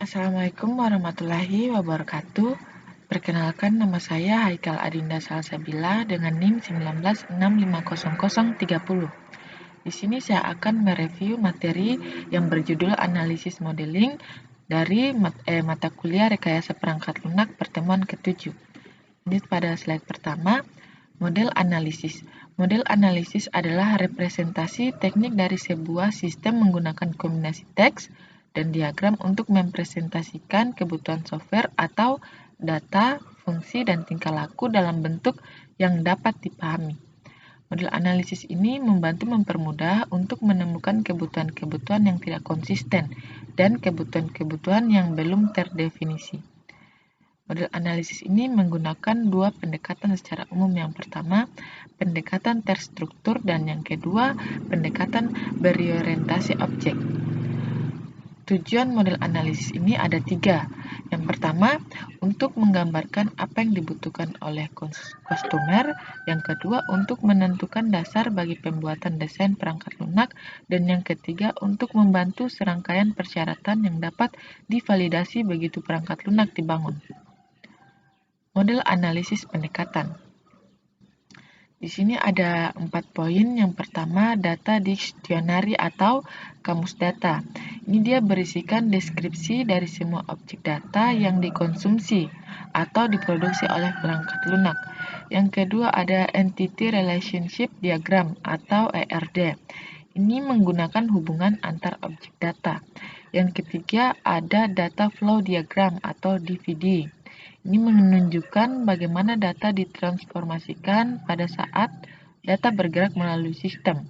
Assalamualaikum warahmatullahi wabarakatuh. Perkenalkan, nama saya Haikal Adinda Salsabila dengan NIM 1965030. Di sini saya akan mereview materi yang berjudul analisis modeling dari mata kuliah rekayasa perangkat lunak pertemuan ke-7. Ini pada slide pertama, model analisis. Model analisis adalah representasi teknik dari sebuah sistem menggunakan kombinasi teks dan diagram untuk mempresentasikan kebutuhan software atau data, fungsi, dan tingkah laku dalam bentuk yang dapat dipahami. Model analisis ini membantu mempermudah untuk menemukan kebutuhan-kebutuhan yang tidak konsisten dan kebutuhan-kebutuhan yang belum terdefinisi. Model analisis ini menggunakan dua pendekatan secara umum. Yang pertama, pendekatan terstruktur, dan yang kedua, pendekatan berorientasi objek. Tujuan model analisis ini ada tiga. Yang pertama, untuk menggambarkan apa yang dibutuhkan oleh customer. Yang kedua, untuk menentukan dasar bagi pembuatan desain perangkat lunak. Dan yang ketiga, untuk membantu serangkaian persyaratan yang dapat divalidasi begitu perangkat lunak dibangun. Model analisis pendekatan. Di sini ada 4 poin. Yang pertama, data dictionary atau kamus data. Ini dia berisikan deskripsi dari semua objek data yang dikonsumsi atau diproduksi oleh perangkat lunak. Yang kedua ada entity relationship diagram atau ERD. Ini menggunakan hubungan antar objek data. Yang ketiga ada data flow diagram atau DVD. Ini menunjukkan bagaimana data ditransformasikan pada saat data bergerak melalui sistem,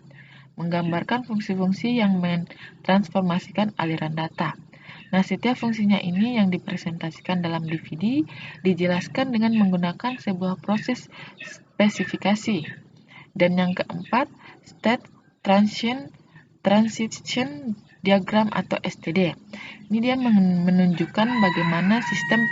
menggambarkan fungsi-fungsi yang mentransformasikan aliran data. Nah, setiap fungsinya ini yang dipresentasikan dalam DVD dijelaskan dengan menggunakan sebuah proses spesifikasi. Dan yang keempat, state transition diagram atau STD. Ini dia menunjukkan bagaimana sistem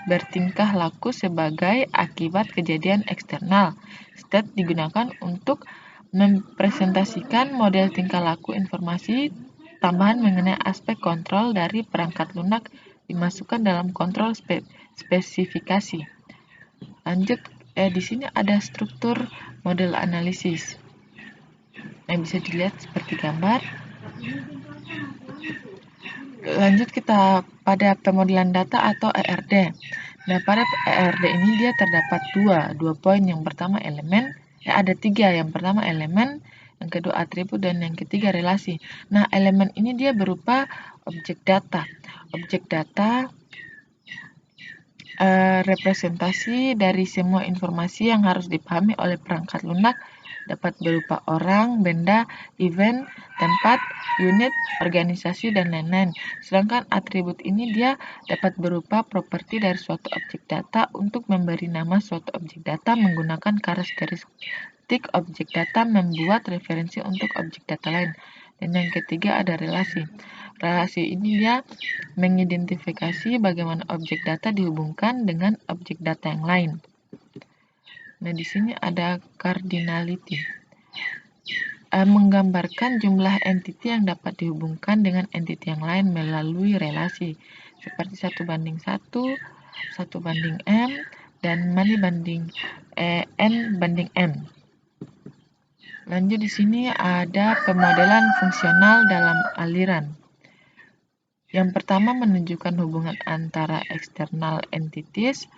bertingkah laku sebagai akibat kejadian eksternal. State digunakan untuk mempresentasikan model tingkah laku informasi tambahan mengenai aspek kontrol dari perangkat lunak dimasukkan dalam kontrol spesifikasi. Lanjut, di sini ada struktur model analisis yang bisa dilihat seperti gambar. Lanjut kita pada pemodelan data atau ERD. Nah, pada ERD ini dia terdapat dua poin. Yang pertama elemen, ada tiga. Yang pertama elemen, yang kedua atribut, dan yang ketiga relasi. Nah, elemen ini dia berupa objek data. Objek data representasi dari semua informasi yang harus dipahami oleh perangkat lunak, dapat berupa orang, benda, event, tempat, unit, organisasi, dan lain-lain. Sedangkan atribut ini dia dapat berupa properti dari suatu objek data untuk memberi nama suatu objek data menggunakan karakteristik objek data membuat referensi untuk objek data lain. Dan yang ketiga ada relasi. Relasi ini dia mengidentifikasi bagaimana objek data dihubungkan dengan objek data yang lain. Nah, di sini ada cardinality. Menggambarkan jumlah entity yang dapat dihubungkan dengan entity yang lain melalui relasi seperti 1:1, 1:M, dan N/M. Lanjut, di sini ada pemodelan fungsional dalam aliran. Yang pertama menunjukkan hubungan antara external entities,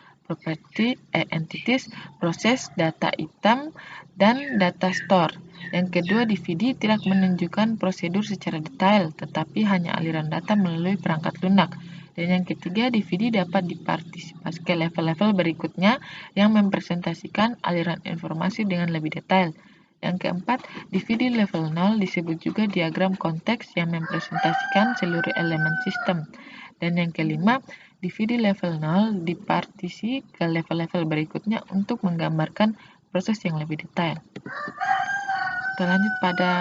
entities, proses, data item, dan data store. Yang kedua, DVD tidak menunjukkan prosedur secara detail, tetapi hanya aliran data melalui perangkat lunak. Dan yang ketiga, DVD dapat dipartisipasi ke level-level berikutnya yang mempresentasikan aliran informasi dengan lebih detail. Yang keempat, DVD level 0 disebut juga diagram konteks yang mempresentasikan seluruh elemen sistem. Dan yang kelima, DVD level 0 dipartisi ke level-level berikutnya untuk menggambarkan proses yang lebih detail. Kita lanjut pada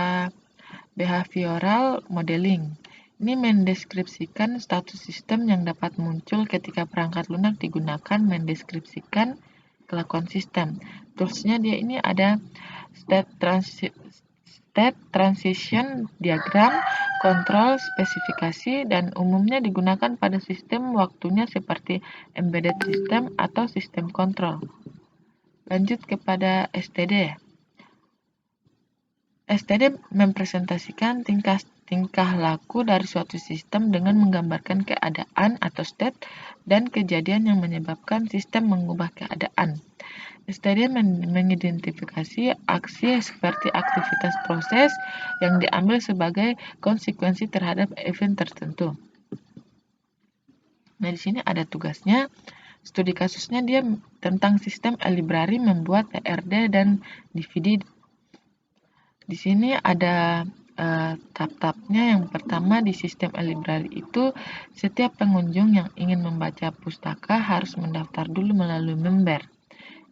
behavioral modeling. Ini mendeskripsikan status sistem yang dapat muncul ketika perangkat lunak digunakan mendeskripsikan kelakuan sistem. Toolsnya dia ini ada state, transition, diagram, kontrol, spesifikasi, dan umumnya digunakan pada sistem waktunya seperti embedded system atau sistem kontrol. Lanjut kepada STD. STD mempresentasikan tingkah laku dari suatu sistem dengan menggambarkan keadaan atau state dan kejadian yang menyebabkan sistem mengubah keadaan. STD mengidentifikasi aksi seperti aktivitas proses yang diambil sebagai konsekuensi terhadap event tertentu. Nah, di sini ada tugasnya. Studi kasusnya dia tentang sistem library membuat ERD dan DVD. Di sini ada tahap-tahapnya. Yang pertama, di sistem library itu setiap pengunjung yang ingin membaca pustaka harus mendaftar dulu melalui member.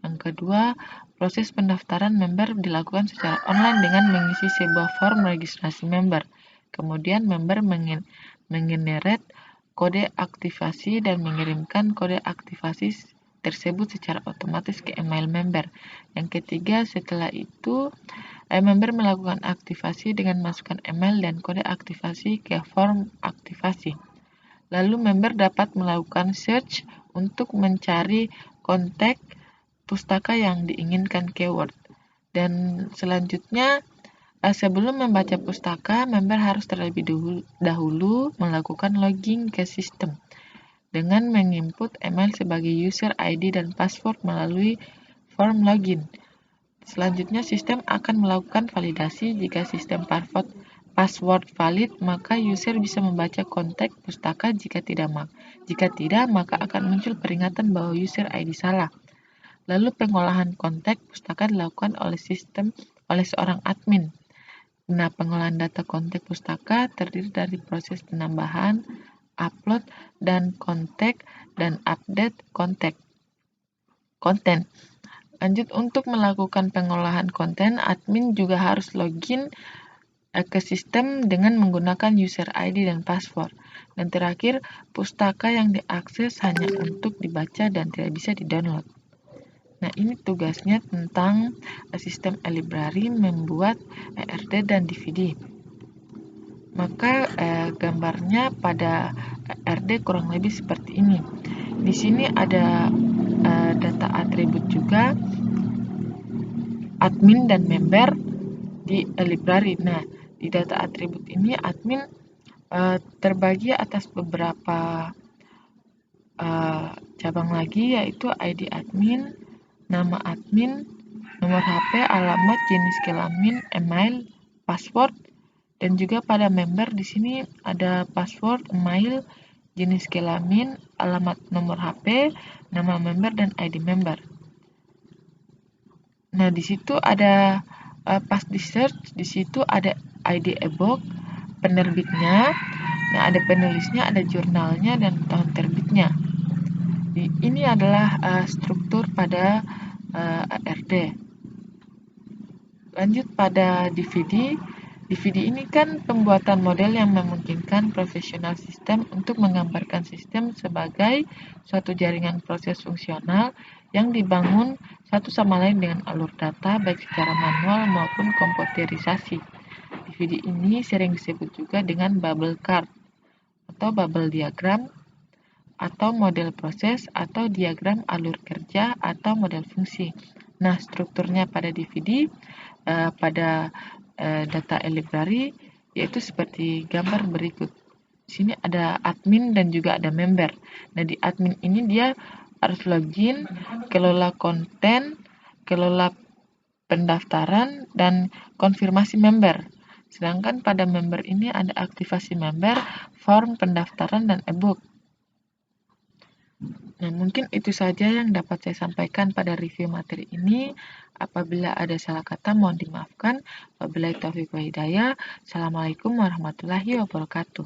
Yang kedua, proses pendaftaran member dilakukan secara online dengan mengisi sebuah form registrasi member. Kemudian member mengenerate kode aktivasi dan mengirimkan kode aktivasi tersebut secara otomatis ke email member. Yang ketiga, setelah itu member melakukan aktivasi dengan masukkan email dan kode aktivasi ke form aktivasi. Lalu member dapat melakukan search untuk mencari kontak pustaka yang diinginkan keyword. Dan selanjutnya, sebelum membaca pustaka, member harus terlebih dahulu melakukan login ke sistem dengan menginput email sebagai user ID dan password melalui form login. Selanjutnya, sistem akan melakukan validasi. Jika sistem password valid, maka user bisa membaca kontak pustaka. Jika tidak, maka akan muncul peringatan bahwa user ID salah. Lalu pengolahan kontak pustaka dilakukan oleh seorang admin. Nah, pengolahan data kontak pustaka terdiri dari proses penambahan, upload, dan kontak, dan update konten. Lanjut, untuk melakukan pengolahan konten, admin juga harus login ke sistem dengan menggunakan user ID dan password. Dan terakhir, pustaka yang diakses hanya untuk dibaca dan tidak bisa di-download. Nah, ini tugasnya tentang sistem library membuat ERD dan DVD. Maka gambarnya pada ERD kurang lebih seperti ini. Di sini ada data atribut juga, admin dan member di library. Nah, di data atribut ini admin terbagi atas beberapa cabang lagi, yaitu ID admin, nama admin, nomor HP, alamat, jenis kelamin, email, password, dan juga pada member di sini ada password, email, jenis kelamin, alamat, nomor HP, nama member, dan ID member. Nah, di situ ada pas di search, di situ ada ID ebook, penerbitnya, nah ada penulisnya, ada jurnalnya, dan tahun terbitnya. Ini adalah struktur pada ARD. Lanjut pada DVD. DVD ini kan pembuatan model yang memungkinkan profesional sistem untuk menggambarkan sistem sebagai suatu jaringan proses fungsional yang dibangun satu sama lain dengan alur data baik secara manual maupun komputerisasi. DVD ini sering disebut juga dengan bubble chart atau bubble diagram atau model proses atau diagram alur kerja atau model fungsi. Nah, strukturnya pada DVD pada data library yaitu seperti gambar berikut. Di sini ada admin dan juga ada member. Nah, di admin ini dia harus login, kelola konten, kelola pendaftaran, dan konfirmasi member. Sedangkan pada member ini ada aktivasi member, form pendaftaran, dan ebook. Nah, mungkin itu saja yang dapat saya sampaikan pada review materi ini. Apabila ada salah kata, mohon dimaafkan. Wabillahi taufiq wa hidayah. Assalamualaikum warahmatullahi wabarakatuh.